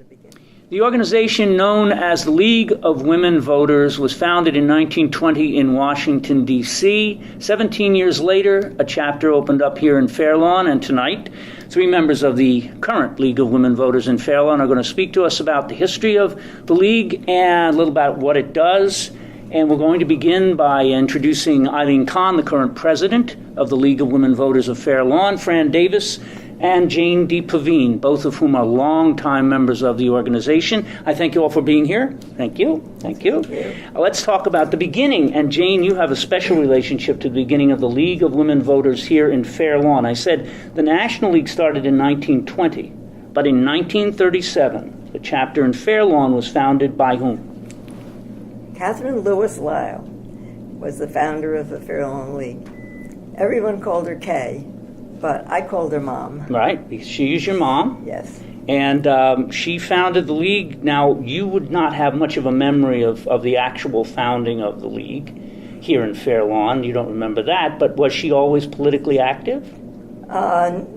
beginning. The organization known as the League of Women Voters was founded in 1920 in Washington, D.C. 17 years later, a chapter opened up here in Fair Lawn, and tonight, 3 members of the current League of Women Voters in Fair Lawn are going to speak to us about the history of the League and a little about what it does. And we're going to begin by introducing Eileen Kahn, the current president of the League of Women Voters of Fair Lawn, Fran Davis, and Jane D. Pavine, both of whom are longtime members of the organization. I thank you all for being here. Thank you. Thank you. Let's talk about the beginning. And Jane, you have a special relationship to the beginning of the League of Women Voters here in Fair Lawn. I said the National League started in 1920, but in 1937, the chapter in Fair Lawn was founded by whom? Catherine Lewis Lyle was the founder of the Fair Lawn League. Everyone called her Kay, but I called her Mom. Right. She is your mom. Yes. And she founded the League. Now, you would not have much of a memory of the actual founding of the League here in Fair Lawn. You don't remember that, but was she always politically active?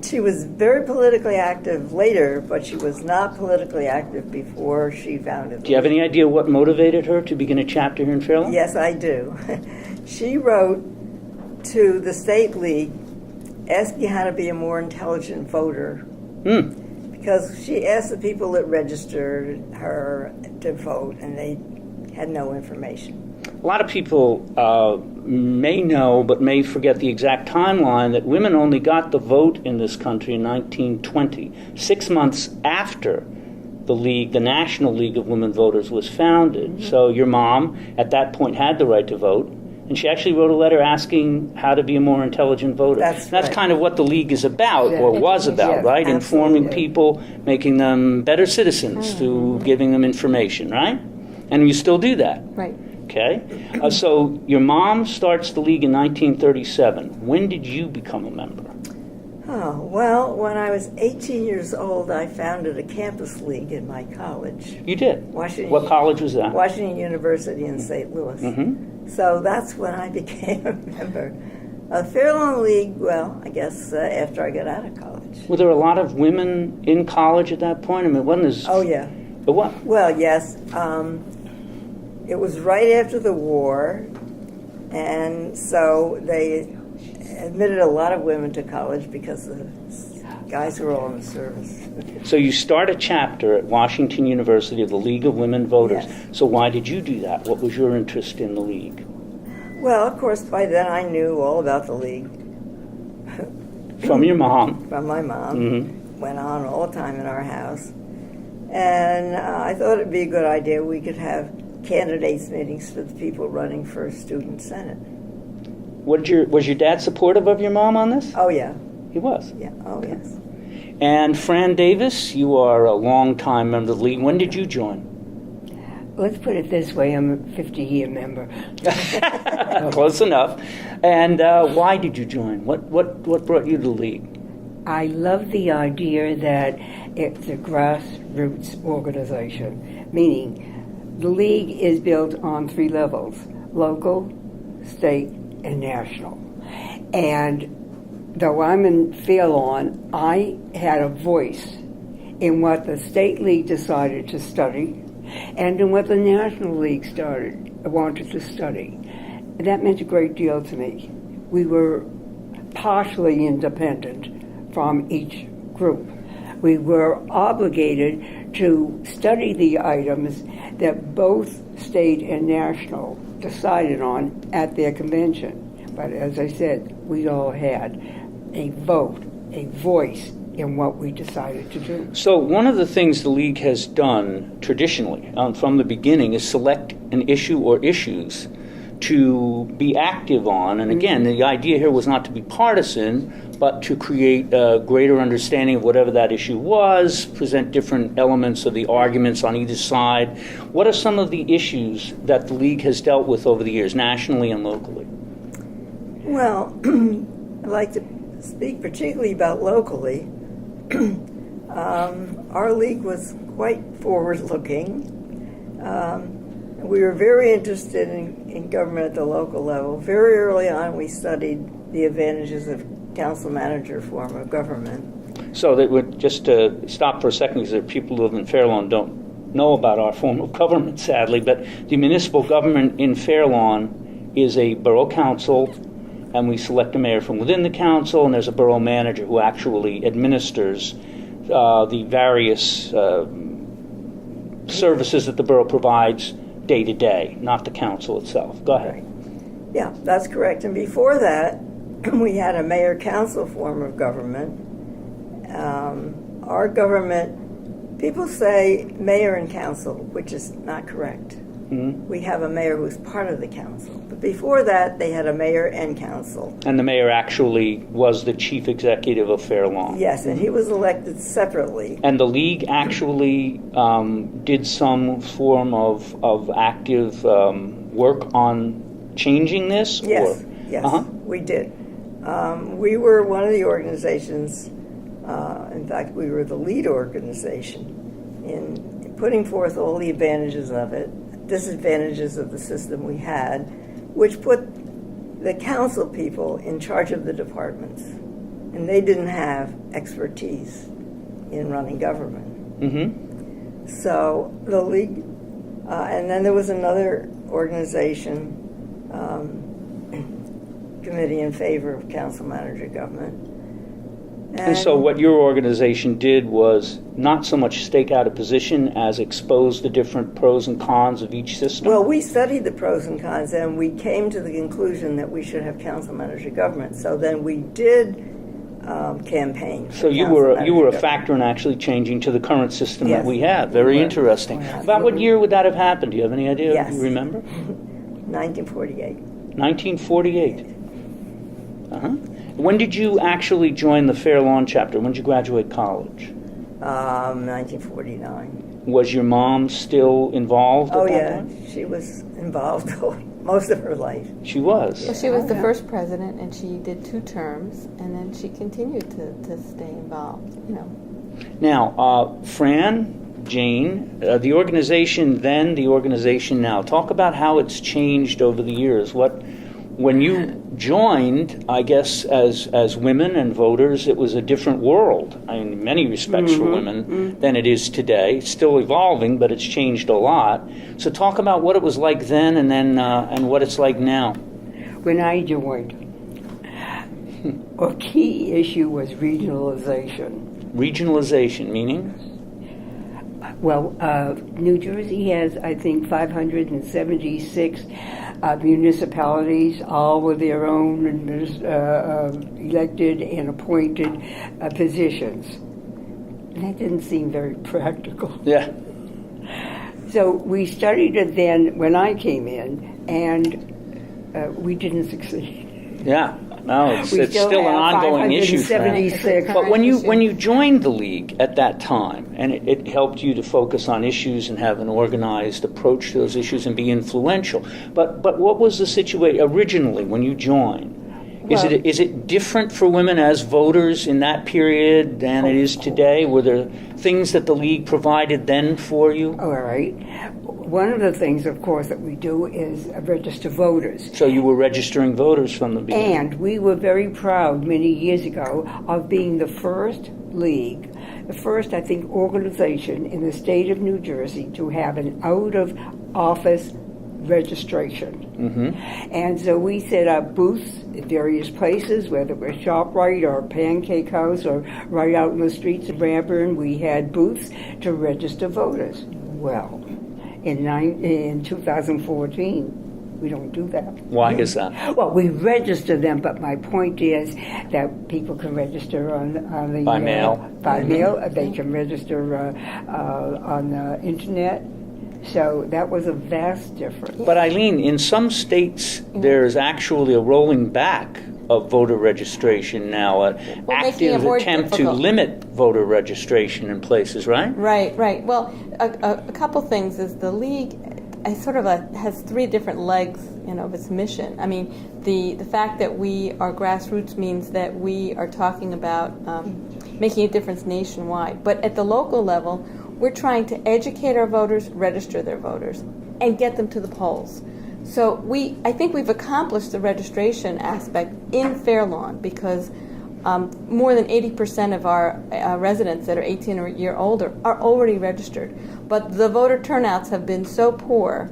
She was very politically active later, but she was not politically active before she founded the Do you have League. any idea what motivated her to begin a chapter here in Fair Lawn? Yes, I do. She wrote to the State League asking how to be a more intelligent voter. Because she asked the people that registered her to vote, and they had no information. A lot of people may know, but may forget the exact timeline, that women only got the vote in this country in 1920, 6 months after the League, the National League of Women Voters, was founded. Mm-hmm. So your mom, at that point, had the right to vote, and she actually wrote a letter asking how to be a more intelligent voter. That's right. Kind of what the League is about, or was about, yes, right? Absolutely. Informing people, making them better citizens through giving them information, right? And you still do that. Right. Okay. So your mom starts the League in 1937. When did you become a member? Oh, well, when I was 18 years old, I founded a campus league in my college. You did? Washington. What college was that? Washington University in St. Louis. Mm-hmm. So that's when I became a member. Fair Lawn League, well, I guess after I got out of college. Were there a lot of women in college at that point? I mean, it wasn't as... Oh, yeah. But what? Well, yes. It was right after the war, and so they admitted a lot of women to college because the guys were all in the service. So you start a chapter at Washington University of the League of Women Voters. Yes. So why did you do that? What was your interest in the League? Well, of course, by then I knew all about the League. From your mom? From my mom. Mm-hmm. Went on all the time in our house. And I thought it'd be a good idea we could have candidates meetings for the people running for student senate. Was your dad supportive of your mom on this? Oh, yeah. He was? Yeah. Oh, yes. And Fran Davis, you are a long-time member of the League. When did you join? Let's put it this way, I'm a 50-year member. Close enough. And why did you join? What brought you to the League? I love the idea that it's a grassroots organization, meaning the League is built on 3 levels: local, state, and national. And though I'm in Fair Lawn, I had a voice in what the State League decided to study and in what the National League wanted to study. And that meant a great deal to me. We were partially independent from each group. We were obligated to study the items that both state and national decided on at their convention. But as I said, we all had a vote, a voice in what we decided to do. So one of the things the League has done traditionally from the beginning is select an issue or issues to be active on. And again, the idea here was not to be partisan, but to create a greater understanding of whatever that issue was, present different elements of the arguments on either side. What are some of the issues that the League has dealt with over the years, nationally and locally? Well, I'd like to speak particularly about locally. Our League was quite forward-looking. We were very interested in government at the local level. Very early on, we studied the advantages of council-manager form of government. So that would just to stop for a second, because there are people who live in Fair Lawn don't know about our form of government, sadly, but the municipal government in Fair Lawn is a borough council, and we select a mayor from within the council, and there's a borough manager who actually administers the various services that the borough provides day to day, not the council itself. Go ahead. Yeah, that's correct. And before that, we had a mayor-council form of government. Our government, people say mayor and council, which is not correct. Mm-hmm. We have a mayor who's part of the council. But before that, they had a mayor and council. And the mayor actually was the chief executive of Fair Lawn. Yes, and he was elected separately. And the league actually did some form of active work on changing this? Yes, or? yes, Uh-huh. we did. We were one of the organizations, in fact, we were the lead organization in putting forth all the advantages of it, disadvantages of the system we had, which put the council people in charge of the departments. And they didn't have expertise in running government. Mm-hmm. So the league, and then there was another organization, committee in favor of council manager government. And so what your organization did was not so much stake out a position as expose the different pros and cons of each system? Well, we studied the pros and cons, and we came to the conclusion that we should have council manager government. So then we did campaign. So you were a factor in actually changing to the current system Yes. that we have. Very We were. interesting. Yes. About what year would that have happened? Do you have any idea? Yes. Do you remember? 1948. 1948. Uh-huh. When did you actually join the Fair Lawn chapter? When did you graduate college? 1949. Was your mom still involved Oh, at that yeah. point? She was involved most of her life. She was. Well, she was the Yeah. first president, and she did 2 terms, and then she continued to stay involved, you know. Now, Fran, Jane, the organization then, the organization now. Talk about how it's changed over the years. When you joined, I guess, as women and voters, it was a different world, in many respects for women, than it is today. It's still evolving, but it's changed a lot. So talk about what it was like then and what it's like now. When I joined, a key issue was regionalization. Regionalization, meaning? Well, New Jersey has, I think, 576 municipalities, all with their own elected and appointed positions. And that didn't seem very practical. Yeah. So we studied it then when I came in, and we didn't succeed. Yeah. No, it's We still an have ongoing issue. Fran. 576. But when you joined the league at that time, and it helped you to focus on issues and have an organized approach to those issues and be influential. But what was the situation originally when you joined? Is it different for women as voters in that period than it is today? Were there things that the league provided then for you? All right. One of the things, of course, that we do is register voters. So you were registering voters from the beginning. And we were very proud many years ago of being the first league, the first, I think, organization in the state of New Jersey to have an out-of-office registration. Mm-hmm. And so we set up booths at various places, whether it was ShopRite or Pancake House or right out in the streets of Branburn, we had booths to register voters. Well, in 2014, we don't do that. Why is that? Well, we register them, but my point is that people can register on the By mail. By mail, they can register on the internet. So that was a vast difference. But Eileen, in some states, there's actually a rolling back of voter registration now, an making it active more attempt difficult. to limit voter registration in places, right? Right. Well, a couple things is the league has 3 different legs, of its mission. I mean, the fact that we are grassroots means that we are talking about making a difference nationwide. But at the local level, we're trying to educate our voters, register their voters, and get them to the polls. So I think we've accomplished the registration aspect in Fair Lawn because more than 80% of our residents that are 18 or year older are already registered. But the voter turnouts have been so poor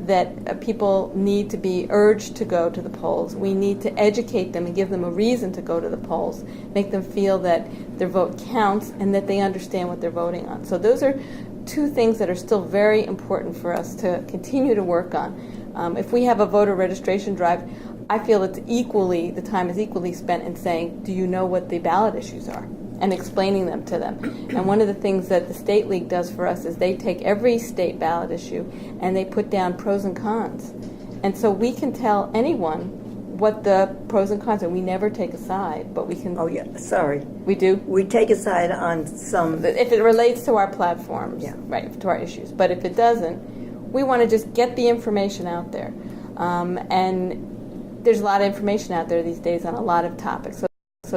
that people need to be urged to go to the polls. We need to educate them and give them a reason to go to the polls, make them feel that their vote counts and that they understand what they're voting on. So those are two things that are still very important for us to continue to work on. If we have a voter registration drive, I feel the time is equally spent in saying, do you know what the ballot issues are? And explaining them to them. And one of the things that the State League does for us is they take every state ballot issue and they put down pros and cons. And so we can tell anyone what the pros and cons are. We never take a side, but we can... Oh, yeah, sorry. We do? We take a side on some... If it relates to our platforms, yeah. Right, to our issues. But if it doesn't, we want to just get the information out there. And there's a lot of information out there these days on a lot of topics. So